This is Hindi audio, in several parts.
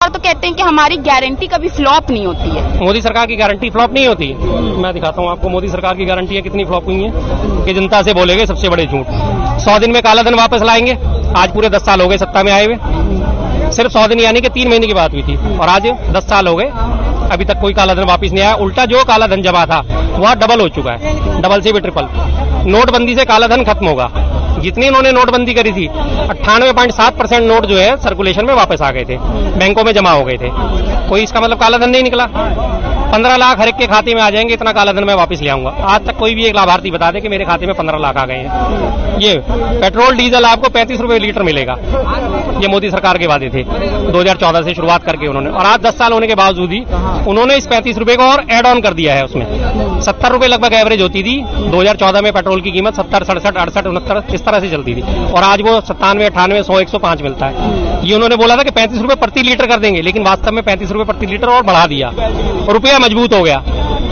तो कहते हैं कि हमारी गारंटी कभी फ्लॉप नहीं होती है। मोदी सरकार की गारंटी फ्लॉप नहीं होती। मैं दिखाता हूँ आपको मोदी सरकार की गारंटी कितनी फ्लॉप हुई है कि जनता से बोलेंगे सबसे बड़े झूठ। 100 दिन में काला धन वापस लाएंगे। आज पूरे 10 साल हो गए सत्ता में आए हुए। सिर्फ 100 दिन यानी कि 3 महीने की बात हुई थी और आज 10 साल हो गए, अभी तक कोई काला धन वापस नहीं आया। उल्टा जो काला धन जमा था वह डबल हो चुका है, डबल से भी ट्रिपल। नोटबंदी से काला धन खत्म होगा। जितनी इन्होंने नोटबंदी करी थी 98.7% नोट जो है सर्कुलेशन में वापस आ गए थे, बैंकों में जमा हो गए थे। कोई इसका मतलब काला धन नहीं निकला। 15 लाख हर एक के खाते में आ जाएंगे, इतना काला धन मैं वापस ले आऊंगा। आज तक कोई भी एक लाभार्थी बता दे कि मेरे खाते में 15 लाख आ गए हैं। ये पेट्रोल डीजल आपको 35 रुपए लीटर मिलेगा, ये मोदी सरकार के वादे थे 2014 से शुरुआत करके उन्होंने। और आज 10 साल होने के बावजूद ही उन्होंने इस 35 रुपए को और एड ऑन कर दिया है। उसमें 70 रुपए लगभग एवरेज होती थी 2014 में। पेट्रोल की कीमत 70, 67, 68, 69 इस तरह से चलती थी और आज वो 97, 98, 100, 105 मिलता है। ये उन्होंने बोला था कि 35 रुपए प्रति लीटर कर देंगे, लेकिन वास्तव में 35 रुपए प्रति लीटर और बढ़ा दिया। रुपया मजबूत हो गया।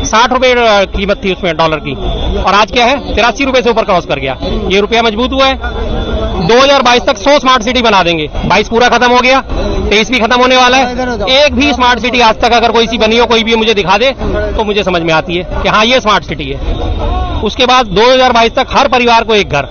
60 रुपए कीमत थी उसमें डॉलर की और आज क्या है 83 रुपए से ऊपर क्रॉस कर गया। ये रुपया मजबूत हुआ है। 2022 तक 100 स्मार्ट सिटी बना देंगे। 22 पूरा खत्म हो गया, 23 भी खत्म होने वाला है। एक भी स्मार्ट सिटी आज तक अगर कोई सी बनी हो, कोई भी मुझे दिखा दे तो मुझे समझ में आती है कि हाँ ये स्मार्ट सिटी है। उसके बाद 2022 तक हर परिवार को एक घर।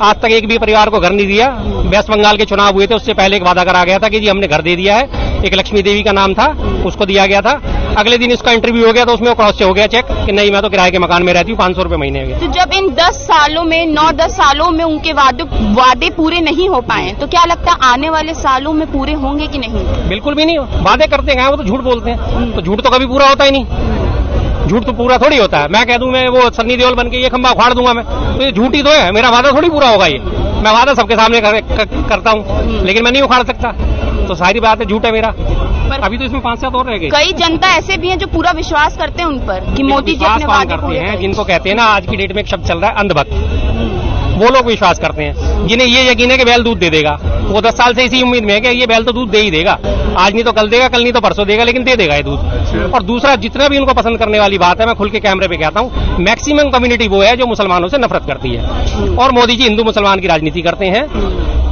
आज तक एक भी परिवार को घर नहीं दिया। वेस्ट बंगाल के चुनाव हुए थे, उससे पहले एक वादा करा गया था कि जी हमने घर दे दिया है। एक लक्ष्मी देवी का नाम था, उसको दिया गया था। अगले दिन इसका इंटरव्यू हो गया तो उसमें क्रॉस हो गया चेक कि नहीं मैं तो किराए के मकान में रहती हूँ, 500 रुपए महीने में। तो जब इन 10 सालों में 9-10 सालों में उनके वादे पूरे नहीं हो पाए तो क्या लगता है आने वाले सालों में पूरे होंगे कि नहीं? बिल्कुल भी नहीं। वादे करते हैं वो तो झूठ बोलते हैं, तो झूठ तो कभी पूरा होता ही नहीं। झूठ तो पूरा थोड़ी होता है। मैं कह दूं मैं वो सन्नी देओल बन के ये खंबा उखाड़ दूंगा मैं, तो ये झूठ ही तो है। मेरा वादा थोड़ी पूरा होगा। ये मैं वादा सबके सामने करता हूँ लेकिन मैं नहीं उखाड़ सकता, तो सारी बात है झूठ है मेरा। अभी तो इसमें 5 साल और रह गए। कई जनता ऐसे भी हैं जो पूरा विश्वास करते हैं उन पर कि मोदी जी अपने वादे करते हैं, जिनको कहते हैं ना आज की डेट में एक शब्द चल रहा है अंधभक्त, वो लोग विश्वास करते हैं जिन्हें ये यकीन है कि बैल दूध दे देगा। वो 10 साल से इसी उम्मीद में है कि ये बैल तो दूध दे ही देगा, आज नहीं तो कल देगा, कल नहीं तो परसों देगा, लेकिन दे देगा ये दूध। और दूसरा जितना भी उनको पसंद करने वाली बात है, मैं खुल के कैमरे पे कहता हूँ, मैक्सिमम कम्युनिटी वो है जो मुसलमानों से नफरत करती है और मोदी जी हिंदू मुसलमान की राजनीति करते हैं।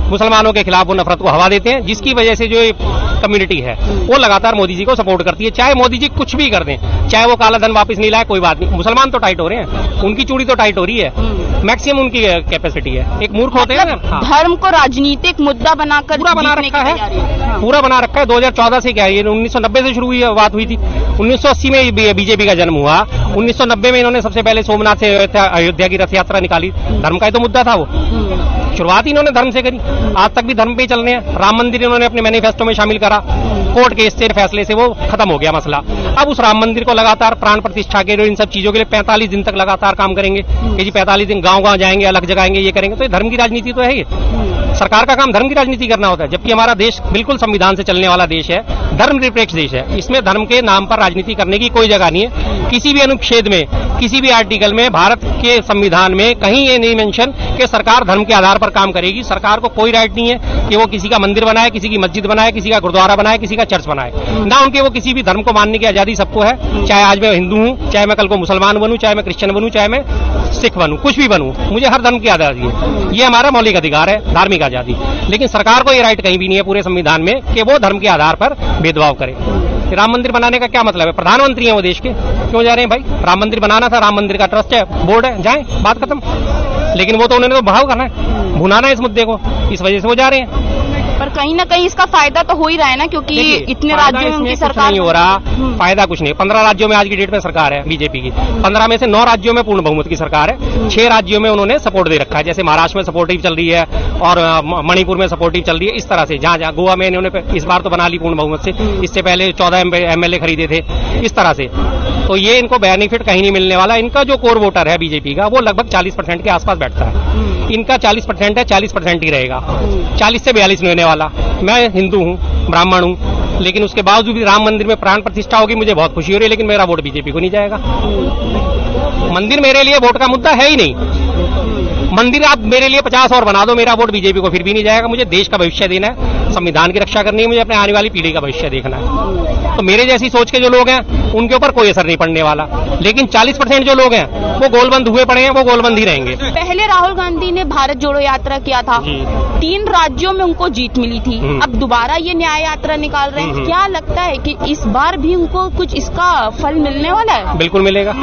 मुसलमानों के खिलाफ वो नफरत को हवा देते हैं, जिसकी वजह से जो कम्युनिटी है वो लगातार मोदी जी को सपोर्ट करती है। चाहे मोदी जी कुछ भी कर दें, चाहे वो काला धन वापस नहीं लाए, कोई बात नहीं। मुसलमान तो टाइट हो रहे हैं, उनकी चूड़ी तो टाइट हो रही है। मैक्सिमम उनकी कैपेसिटी है। एक मूर्ख होते हैं ना, धर्म को राजनीतिक मुद्दा बनाकर पूरा बना रखा है, पूरा बना रखा है। 2014 से क्या है, ये 1990 से शुरू हुई बात हुई थी। 1980 में बीजेपी का जन्म हुआ। 1990 में इन्होंने सबसे पहले सोमनाथ से अयोध्या की रथ यात्रा निकाली। धर्म का ही तो मुद्दा था वो। शुरुआत इन्होंने धर्म से करी, आज तक भी धर्म पे चल रहे हैं। राम मंदिर इन्होंने अपने मैनिफेस्टो में शामिल करा, कोर्ट के स्टे फैसले से वो खत्म हो गया मसला। अब उस राम मंदिर को लगातार प्राण प्रतिष्ठा के इन सब चीजों के लिए 45 दिन तक लगातार काम करेंगे कि जी 45 दिन गांव-गांव जाएंगे, अलग जगाएंगे, ये करेंगे। तो ये धर्म की राजनीति तो है। ये सरकार का काम धर्म की राजनीति करना होता है, जबकि हमारा देश बिल्कुल संविधान से चलने वाला देश है, धर्म निरपेक्ष देश है। इसमें धर्म के नाम पर राजनीति करने की कोई जगह नहीं है। किसी भी अनुच्छेद में, किसी भी आर्टिकल में, भारत के संविधान में कहीं ये नहीं मेंशन कि सरकार धर्म के आधार पर काम करेगी। सरकार को कोई राइट नहीं है कि वो किसी का मंदिर बनाए, किसी की मस्जिद बनाए, किसी का गुरुद्वारा बनाए, किसी का चर्च बनाए। ना उनके वो किसी भी धर्म को मानने की आजादी सबको है। चाहे आज मैं हिंदू हूँ, चाहे मैं कल को मुसलमान बनूं, चाहे मैं क्रिश्चियन बनूं, चाहे मैं सिख बनूं, कुछ भी बनूं, मुझे हर धर्म की आजादी है। ये हमारा मौलिक अधिकार है, धार्मिक आजादी। लेकिन सरकार को ये राइट कहीं भी नहीं है पूरे संविधान में कि वो धर्म के आधार पर भेदभाव करे। राम मंदिर बनाने का क्या मतलब है? प्रधानमंत्री है वो देश के, क्यों जा रहे हैं भाई? राम मंदिर बनाना था, राम मंदिर का ट्रस्ट है, बोर्ड है, जाएं, बात खत्म। लेकिन वो तो उन्होंने तो बहाव करना है, भुनाना है इस मुद्दे को, इस वजह से वो जा रहे हैं। पर कहीं ना कहीं इसका फायदा तो हो ही रहा है ना, क्योंकि इतने राज्यों में उनकी सरकार नहीं हो रहा। फायदा कुछ नहीं। 15 राज्यों में आज की डेट में सरकार है बीजेपी की। 15 में से 9 राज्यों में पूर्ण बहुमत की सरकार है। 6 राज्यों में उन्होंने सपोर्ट दे रखा है, जैसे महाराष्ट्र में सपोर्टिव चल रही है और मणिपुर में सपोर्टिव चल रही है। इस तरह से जहां जहां गोवा में इन्होंने इस बार तो बना ली पूर्ण बहुमत से, इससे पहले 14 MLA खरीदे थे। इस तरह से तो ये इनको बेनिफिट कहीं नहीं मिलने वाला। इनका जो कोर वोटर है बीजेपी का, वो लगभग 40% के आसपास बैठता है। इनका 40% है, 40% ही रहेगा। 40 से 42 नहीं होने वाला। मैं हिंदू हूँ, ब्राह्मण हूँ, लेकिन उसके बावजूद भी राम मंदिर में प्राण प्रतिष्ठा होगी, मुझे बहुत खुशी हो रही है, लेकिन मेरा वोट बीजेपी को नहीं जाएगा। मंदिर मेरे लिए वोट का मुद्दा है ही नहीं। मंदिर आप मेरे लिए 50 और बना दो, मेरा वोट बीजेपी को फिर भी नहीं जाएगा। मुझे देश का भविष्य देना है, संविधान की रक्षा करनी है, मुझे अपने आने वाली पीढ़ी का भविष्य देखना है। तो मेरे जैसी सोच के जो लोग हैं उनके ऊपर कोई असर नहीं पड़ने वाला, लेकिन 40% जो लोग हैं वो गोलबंद हुए पड़े हैं, वो गोलबंद ही रहेंगे। पहले राहुल गांधी ने भारत जोड़ो यात्रा किया था, 3 राज्यों में उनको जीत मिली थी। अब दोबारा ये न्याय यात्रा निकाल रहे हैं, क्या लगता है कि इस बार भी उनको कुछ इसका फल मिलने वाला है? बिल्कुल मिलेगा,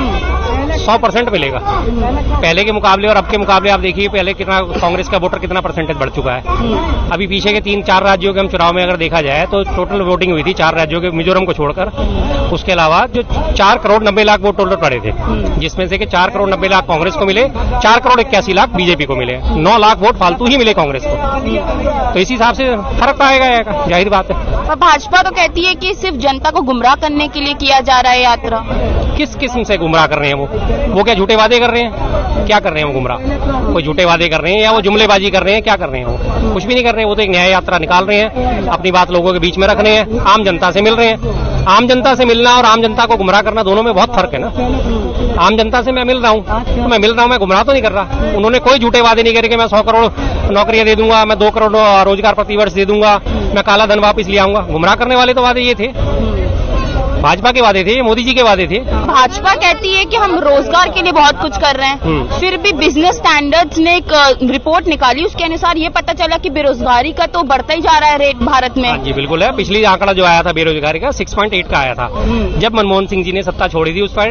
100% मिलेगा। पहले के मुकाबले और अब के मुकाबले आप देखिए, पहले कितना कांग्रेस का वोटर कितना परसेंटेज बढ़ चुका है। अभी पीछे के 3-4 राज्यों के हम चुनाव में अगर देखा जाए तो टोटल वोटिंग हुई थी 4 राज्यों के, मिजोरम को छोड़कर। उसके अलावा जो 4 करोड़ 90 लाख वोट टोटल पड़े थे, जिसमें से कि 4 करोड़ 90 लाख कांग्रेस को मिले, 4 करोड़ 81 लाख बीजेपी को मिले, 9 लाख वोट फालतू ही मिले कांग्रेस को। तो इसी हिसाब से फर्क आएगा, जाहिर बात है। पर भाजपा तो कहती है कि सिर्फ जनता को गुमराह करने के लिए किया जा रहा है यात्रा। किस किस्म से गुमराह कर रहे हैं वो क्या झूठे वादे कर रहे हैं? क्या कर रहे हैं वो गुमराह? कोई झूठे वादे कर रहे हैं या वो जुमलेबाजी कर रहे हैं? क्या कर रहे हैं वो? कुछ भी नहीं कर रहे हैं। वो तो एक न्याय यात्रा निकाल रहे हैं, अपनी बात लोगों के बीच में रख रहे हैं, आम जनता से मिल रहे हैं। आम जनता से मिलना और आम जनता को गुमराह करना, दोनों में बहुत फर्क है ना। आम जनता से मैं मिल रहा हूँ तो मैं मिल रहा हूँ, मैं गुमराह तो नहीं कर रहा। उन्होंने कोई झूठे वादे नहीं करे कि मैं 100 करोड़ नौकरियां दे दूंगा, मैं 2 करोड़ रोजगार प्रतिवर्ष दे दूंगा, मैं काला धन वापस ले आऊंगा। गुमराह करने वाले तो वादे ये थे, भाजपा के वादे थे, मोदी जी के वादे थे। भाजपा कहती है कि हम रोजगार के लिए बहुत कुछ कर रहे हैं, फिर भी बिजनेस स्टैंडर्ड्स ने एक रिपोर्ट निकाली, उसके अनुसार ये पता चला कि बेरोजगारी का तो बढ़ता ही जा रहा है रेट भारत में। जी बिल्कुल है। पिछली आंकड़ा जो आया था बेरोजगारी का 6.8 का आया था, जब मनमोहन सिंह जी ने सत्ता छोड़ी थी उस पर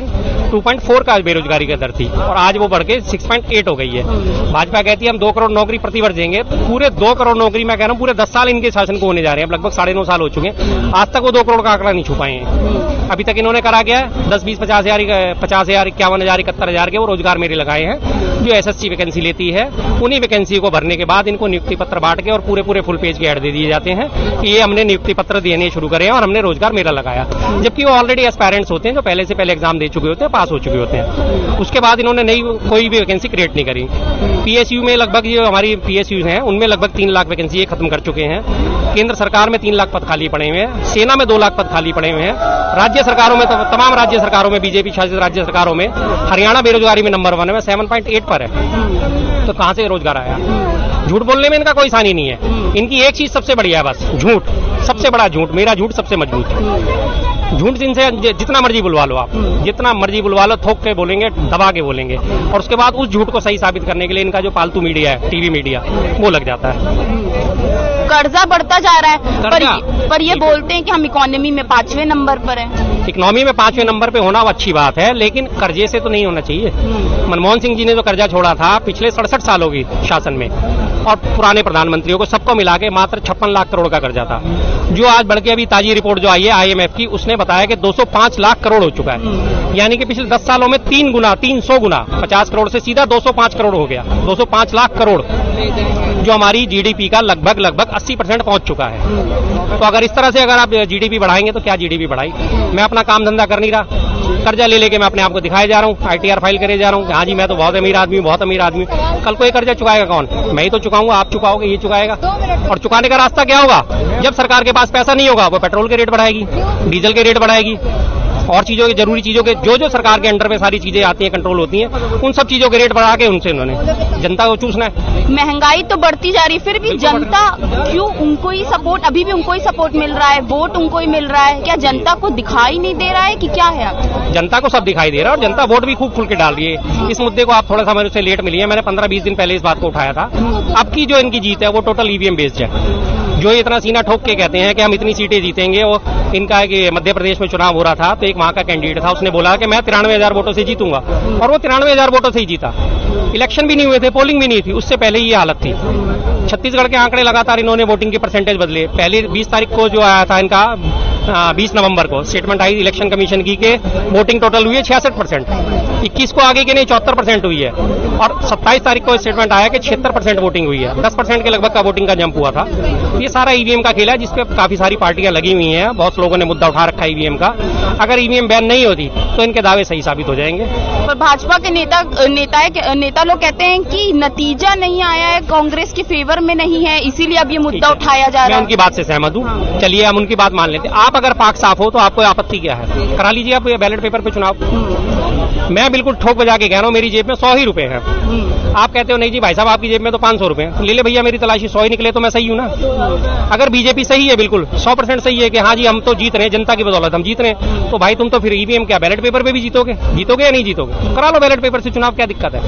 2.4 का बेरोजगारी का दर थी, और आज वो बढ़ के 6.8 हो गई है। भाजपा कहती है हम 2 करोड़ नौकरी प्रतिवर्ष देंगे, पूरे 2 करोड़ नौकरी मैं कह रहा हूँ पूरे 10 साल इनके शासन को होने जा रहे हैं, लगभग 9.5 साल हो चुके हैं, आज तक वो 2 करोड़ का आंकड़ा नहीं छू पाए हैं। अभी तक इन्होंने करा क्या है, 10, 20, 50 हजार, 51 हजार, 71 हजार के वो रोजगार मेले लगाए हैं, जो एसएससी वैकेंसी लेती है। उन्हीं वैकेंसी को भरने के बाद इनको नियुक्ति पत्र बांट के और पूरे फुल पेज के ऐड दे दिए जाते हैं कि ये हमने नियुक्ति पत्र देने शुरू करे हैं और हमने रोजगार मेला लगाया, जबकि वो ऑलरेडी एस्पायरेंट्स होते हैं जो पहले से पहले एग्जाम दे चुके होते हैं, पास हो चुके होते हैं। उसके बाद इन्होंने नई कोई भी वैकेंसी क्रिएट नहीं करी। पीएसयू में लगभग, जो हमारी पीएसयू हैं उनमें लगभग 3 लाख वैकेंसी ये खत्म कर चुके हैं। केंद्र सरकार में 3 लाख पद खाली पड़े हुए हैं, सेना में 2 लाख पद खाली पड़े हुए हैं, राज्य सरकारों में, तमाम राज्य सरकारों में, बीजेपी शासित राज्य सरकारों में हरियाणा बेरोजगारी में नंबर 1 है, 7.8 पर है। तो कहां से रोजगार आया? झूठ बोलने में इनका कोई सानी नहीं है। इनकी एक चीज सबसे बढ़िया है, बस झूठ, सबसे बड़ा झूठ। मेरा झूठ सबसे मजबूत। झूठ इनसे जितना मर्जी बुलवा लो, आप जितना मर्जी बुलवा लो, थोक के बोलेंगे, दबा के बोलेंगे, और उसके बाद उस झूठ को सही साबित करने के लिए इनका जो पालतू मीडिया है, टीवी मीडिया, वो लग जाता है। कर्जा बढ़ता जा रहा है, पर ये बोलते हैं कि हम इकोनॉमी में 5वें नंबर पर हैं। इकोनॉमी में 5वें नंबर पे होना वो अच्छी बात है, लेकिन कर्जे से तो नहीं होना चाहिए। मनमोहन सिंह जी ने जो कर्जा छोड़ा था पिछले 67 सालों की शासन में, और पुराने प्रधानमंत्रियों को सबको मिला के मात्र 56 लाख करोड़ का कर्जा था, जो आज बढ़ के अभी ताजी रिपोर्ट जो आई है IMF की, उसने बताया कि 205 लाख करोड़ हो चुका है। यानी कि पिछले 10 सालों में 300 गुना, 50 करोड़ से सीधा 205 करोड़ हो गया, 205 लाख करोड़, जो हमारी जीडीपी का लगभग 80% पहुंच चुका है। तो अगर इस तरह से अगर आप जीडीपी बढ़ाएंगे तो क्या जीडीपी बढ़ाई? मैं अपना काम धंधा कर नहीं रहा, कर्जा ले लेके मैं अपने आप को दिखाए जा रहा हूँ, ITR फाइल करे जा रहा हूँ, हाँ जी मैं तो बहुत अमीर आदमी हूँ, बहुत अमीर आदमी। कल को ये कर्जा चुकाएगा कौन? मैं ही तो चुकाऊंगा, आप चुकाओगे, ये चुकाएगा। और चुकाने का रास्ता क्या होगा? जब सरकार के पास पैसा नहीं होगा, वो पेट्रोल के रेट बढ़ाएगी, डीजल के रेट बढ़ाएगी, और चीजों के, जरूरी चीजों के, जो सरकार के अंडर में सारी चीजें आती हैं, कंट्रोल होती हैं, उन सब चीजों के रेट बढ़ा के उनसे उन्होंने जनता को चूसना है। महंगाई तो बढ़ती जा रही, फिर भी जनता क्यों उनको ही सपोर्ट, अभी भी उनको ही सपोर्ट मिल रहा है, वोट उनको ही मिल रहा है? क्या जनता को दिखाई नहीं दे रहा है कि क्या है? जनता को सब दिखाई दे रहा है, और जनता वोट भी खूब खुल के डाल रही है। इस मुद्दे को आप थोड़ा सा मुझसे लेट मिली है, मैंने 15-20 दिन पहले इस बात को उठाया था। अब की जो इनकी जीत है वो टोटल EVM बेस्ड है। जो इतना सीना ठोक के कहते हैं कि हम इतनी सीटें जीतेंगे, वो इनका है कि मध्य प्रदेश में चुनाव हो रहा था, तो एक वहां का कैंडिडेट था, उसने बोला कि मैं 93,000 वोटों से जीतूंगा, और वो 93,000 वोटों से ही जीता। इलेक्शन भी नहीं हुए थे, पोलिंग भी नहीं थी, उससे पहले ही ये हालत थी। छत्तीसगढ़ के आंकड़े लगातार इन्होंने वोटिंग के परसेंटेज बदले। पहले 20 तारीख को जो आया था इनका, 20 नवंबर को स्टेटमेंट आई इलेक्शन कमीशन की के वोटिंग टोटल हुई है 66%, 21 को आगे के नहीं 74% हुई है, और 27 तारीख को स्टेटमेंट आया कि 76% वोटिंग हुई है, 10% के लगभग का वोटिंग का जंप हुआ था। ये सारा ईवीएम का खेल है, जिसपे काफी सारी पार्टियां लगी हुई हैं। बहुत लोगों ने मुद्दा उठा रखा है ईवीएम का। अगर ईवीएम बैन नहीं होती तो इनके दावे सही साबित हो जाएंगे। पर भाजपा के नेता लोग कहते हैं कि नतीजा नहीं आया है, कांग्रेस के फेवर में नहीं है, इसीलिए अब ये मुद्दा उठाया जा रहा है। मैं उनकी बात से सहमत हूँ। चलिए हम उनकी बात मान लेते हैं। आप अगर पाक साफ हो तो आपको आपत्ति क्या है? करा लीजिए आप बैलेट पेपर पे चुनाव। मैं बिल्कुल ठोक बजा के कह रहा हूँ, मेरी जेब में 100 ही रुपए हैं। आप कहते हो नहीं जी भाई साहब आपकी जेब में तो 500 रुपए हैं, ले ले भैया मेरी तलाशी 100 ही निकले तो मैं सही हूँ ना। अगर बीजेपी सही है, बिल्कुल 100% सही है कि हाँ जी हम तो जीत रहे हैं, जनता की बदौलत हम जीत रहे हैं, तो भाई तुम तो फिर ईवीएम क्या बैलेट पेपर पे भी जीतोगे या नहीं जीतोगे? करा लो बैलेट पेपर से चुनाव, क्या दिक्कत है?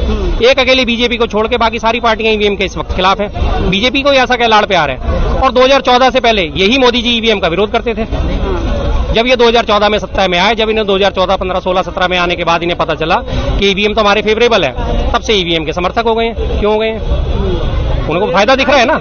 एक अकेली बीजेपी को छोड़ के बाकी सारी पार्टियां ईवीएम के इस वक्त खिलाफ है। बीजेपी को ऐसा क्या लाड़ प्यार है? और 2014 से पहले यही मोदी जी ईवीएम का विरोध करते थे। जब ये 2014 में सत्ता में आए, जब इन्हें 2014, 15, 16, 17 में आने के बाद इन्हें पता चला कि ईवीएम तो हमारे फेवरेबल है, तब से ईवीएम के समर्थक हो गए हैं। क्यों हो गए हैं? उनको फायदा दिख रहा है ना।